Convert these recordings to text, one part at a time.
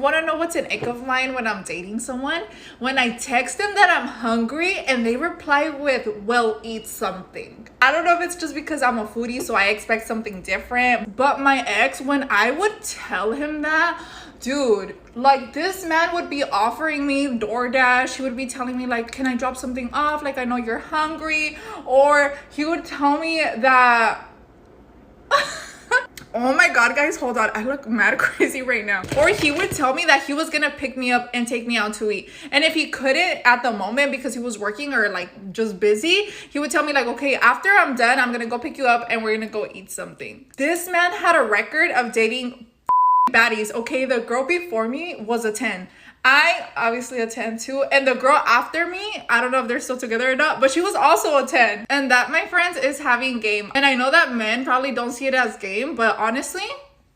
Want to know what's an ick of mine when I'm dating someone? When I text them that I'm hungry and they reply with, well, eat something. I don't know if it's just because I'm a foodie, so I expect something different. But my ex, when I would tell him that, dude, like this man would be offering me DoorDash. He would be telling me like, can I drop something off? Like, I know you're hungry. Or he would tell me that... Oh my god, guys, hold on. I look mad crazy right now. Or he would tell me that he was gonna pick me up and take me out to eat. And if he couldn't at the moment because he was working or like just busy, he would tell me like, okay, after I'm done, I'm gonna go pick you up and we're gonna go eat something. This man had a record of dating baddies. Okay, the girl before me was a 10. I obviously a 10 too, and the girl after me, I don't know if they're still together or not, but she was also a 10. And that, my friends, is having game. And I know that men probably don't see it as game, but honestly,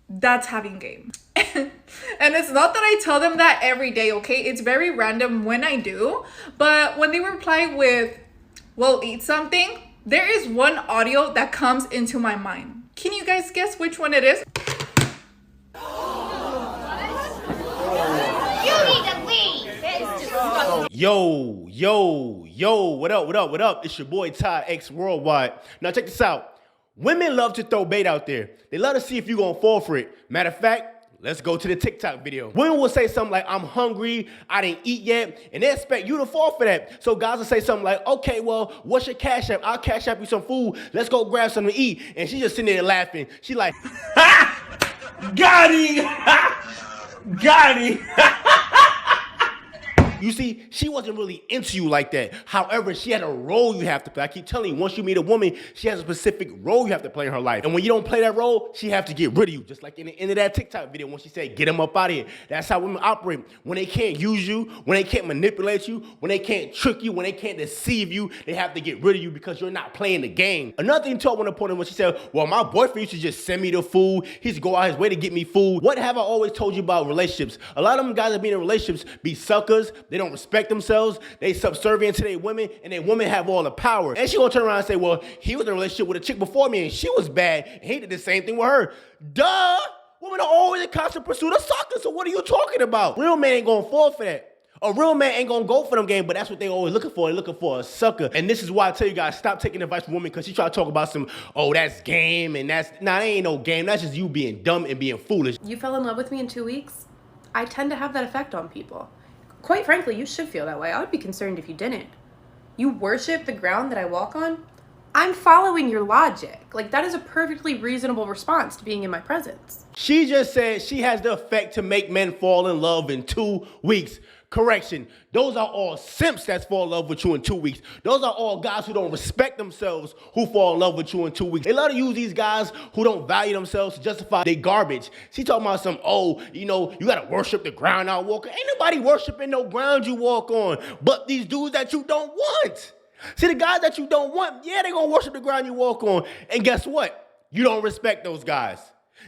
that's having game. And it's not that I tell them that every day, okay? It's very random when I do, but when they reply with, well, eat something, there is one audio that comes into my mind. Can you guys guess which one it is? Yo, what up? It's your boy Ty X Worldwide. Now check this out. Women love to throw bait out there. They love to see if you're gonna fall for it. Matter of fact, let's go to the TikTok video. Women will say something like, I'm hungry, I didn't eat yet, and they expect you to fall for that. So guys will say something like, okay, well, what's your cash app? I'll cash app you some food. Let's go grab something to eat. And she's just sitting there laughing. She like, ha! Got him! Got him! You see, she wasn't really into you like that. However, she had a role you have to play. I keep telling you, once you meet a woman, she has a specific role you have to play in her life. And when you don't play that role, she have to get rid of you. Just like in the end of that TikTok video when she said, get him up out of here. That's how women operate. When they can't use you, when they can't manipulate you, when they can't trick you, when they can't deceive you, they have to get rid of you because you're not playing the game. Another thing too I want to point out when she said, well, my boyfriend used to just send me the food. He used to go out his way to get me food. What have I always told you about relationships? A lot of them guys that be in relationships be suckers. They don't respect themselves. They subservient to their women, and their women have all the power. And she gonna turn around and say, well, he was in a relationship with a chick before me, and she was bad, and he did the same thing with her. Duh! Women are always in constant pursuit of suckers, so what are you talking about? Real man ain't gonna fall for that. A real man ain't gonna go for them game, but that's what they always looking for. They're looking for a sucker. And this is why I tell you guys, stop taking advice from women, because she try to talk about some, oh, that's game, and that ain't no game. That's just you being dumb and being foolish. You fell in love with me in 2 weeks? I tend to have that effect on people. Quite frankly, you should feel that way. I would be concerned if you didn't. You worship the ground that I walk on? I'm following your logic. Like, that is a perfectly reasonable response to being in my presence. She just said she has the effect to make men fall in love in 2 weeks. Correction, those are all simps that fall in love with you in 2 weeks. Those are all guys who don't respect themselves who fall in love with you in 2 weeks. They love to use these guys who don't value themselves to justify their garbage. She talking about some, oh, you know, you gotta worship the ground I walk on. Ain't nobody worshiping no ground you walk on, but these dudes that you don't want. See, the guys that you don't want, yeah, they gonna worship the ground you walk on. And guess what? You don't respect those guys.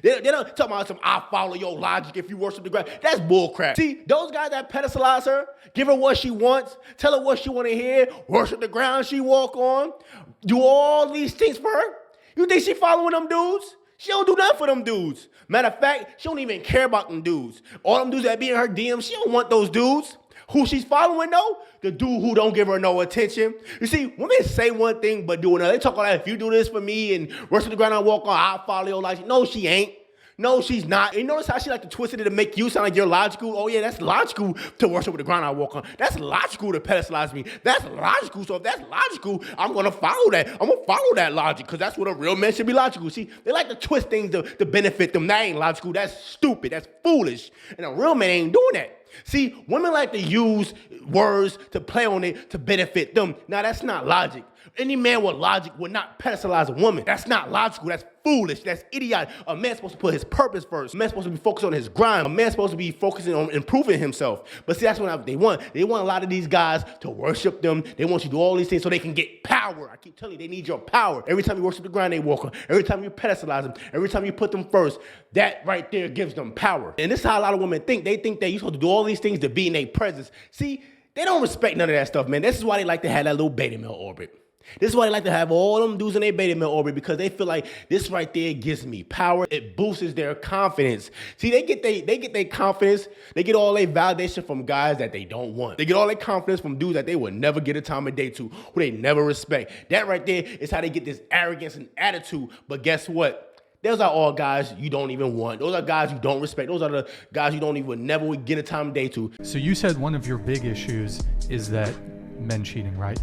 They don't talk about some, I follow your logic if you worship the ground. That's bullcrap. See, those guys that pedestalize her, give her what she wants, tell her what she want to hear, worship the ground she walk on, do all these things for her. You think she following them dudes? She don't do nothing for them dudes. Matter of fact, she don't even care about them dudes. All them dudes that be in her DMs, she don't want those dudes. Who she's following though? The dude who don't give her no attention. You see, women say one thing but do another. They talk about, if you do this for me and worship the ground I walk on, I'll follow your logic. No, she ain't. No, she's not. And you notice how she like to twist it to make you sound like you're logical? Oh yeah, that's logical to worship the ground I walk on. That's logical to pedestalize me. That's logical. So if that's logical, I'm going to follow that. I'm going to follow that logic because that's what a real man should be logical. See, they like to twist things to benefit them. That ain't logical. That's stupid. That's foolish. And a real man ain't doing that. See, women like to use words to play on it to benefit them. Now, that's not logic. Any man with logic would not pedestalize a woman. That's not logical. That's foolish. That's idiotic. A man's supposed to put his purpose first. A man's supposed to be focused on his grind. A man's supposed to be focusing on improving himself. But see, that's what they want. They want a lot of these guys to worship them. They want you to do all these things so they can get power. I keep telling you, they need your power. Every time you worship the ground they walk on, every time you pedestalize them, every time you put them first, that right there gives them power. And this is how a lot of women think. They think that you're supposed to do all these things to be in their presence. See, they don't respect none of that stuff, man. This is why they like to have that little beta male orbit. This is why they like to have all them dudes in their beta male orbit, because they feel like this right there gives me power. It boosts their confidence. See, they get their confidence. They get all their validation from guys that they don't want. They get all their confidence from dudes that they would never get a time of day to, who they never respect. That right there is how they get this arrogance and attitude. But guess what? Those are all guys you don't even want. Those are guys you don't respect. Those are the guys you don't even never would get a time of day to. So you said one of your big issues is that men cheating, right?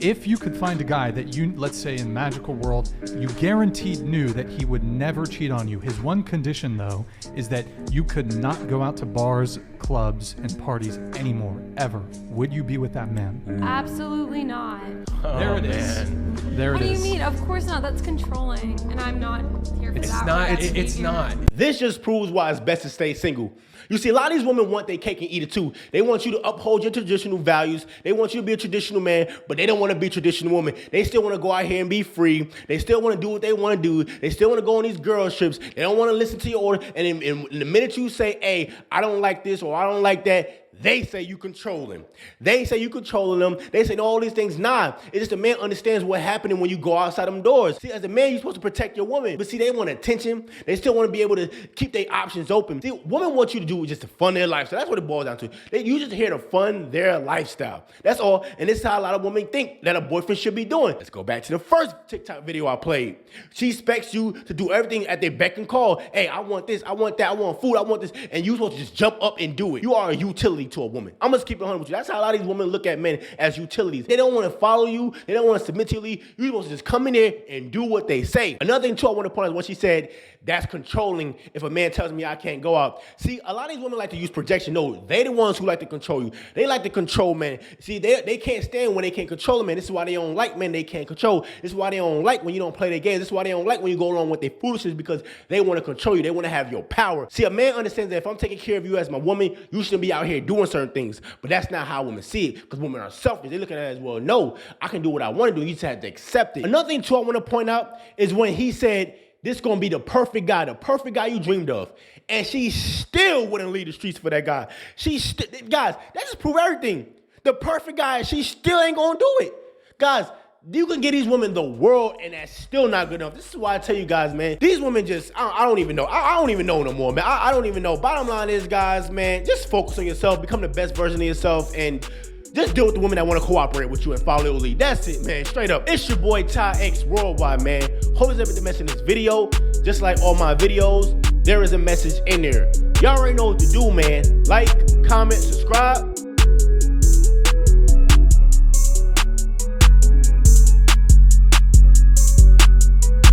If you could find a guy that you, let's say in magical world, you guaranteed knew that he would never cheat on you. His one condition though is that you could not go out to bars, clubs, and parties anymore, ever. Would you be with that man? Absolutely not. There it is. There it is. What do you mean? Of course not. That's controlling, and I'm not here for that. It's not. This just proves why it's best to stay single. You see, a lot of these women want their cake and eat it too. They want you to uphold your traditional values. They want you to be a traditional man, but they don't want to be a traditional woman. They still want to go out here and be free. They still want to do what they want to do. They still want to go on these girl trips. They don't want to listen to your order. And in the minute you say, hey, I don't like this or I don't like that, they say you controlling. They say you controlling them. They say all these things. Nah, it's just a man understands what's happening when you go outside them doors. See, as a man, you're supposed to protect your woman. But see, they want attention. They still want to be able to keep their options open. See, women want you to do just to fund their lifestyle. That's what it boils down to. You just here to fund their lifestyle. That's all. And this is how a lot of women think that a boyfriend should be doing. Let's go back to the first TikTok video I played. She expects you to do everything at their beck and call. Hey, I want this. I want that. I want food. I want this. And you're supposed to just jump up and do it. You are a utility to a woman. I'm gonna keep it 100 with you. That's how a lot of these women look at men, as utilities. They don't want to follow you. They don't want to submit to you. You're supposed to just come in there and do what they say. Another thing too I want to point out is what she said, that's controlling if a man tells me I can't go out. See, a lot of these women like to use projection. No, they the ones who like to control you. They like to control men. See, they can't stand when they can't control a man. This is why they don't like men they can't control. This is why they don't like when you don't play their games. This is why they don't like when you go along with their foolishness, because they want to control you. They want to have your power. See, a man understands that if I'm taking care of you as my woman, you shouldn't be out here doing certain things. But that's not how women see it, because women are selfish. They look at it as, well, no, I can do what I want to do. You just have to accept it. Another thing too I want to point out is when he said, this gonna be the perfect guy you dreamed of. And she still wouldn't leave the streets for that guy. Guys, that just proves everything. The perfect guy, she still ain't gonna do it. Guys, you can get these women the world and that's still not good enough. This is why I tell you guys, man, these women just, I don't even know. I don't even know no more, man. I don't even know. Bottom line is, guys, man, just focus on yourself, become the best version of yourself, and just deal with the women that want to cooperate with you and follow your lead. That's it, man. Straight up. It's your boy Ty X Worldwide, man. Hope there's everything mentioned in this video. Just like all my videos, there is a message in there. Y'all already know what to do, man. Like, comment, subscribe.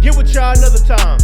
Get with y'all another time.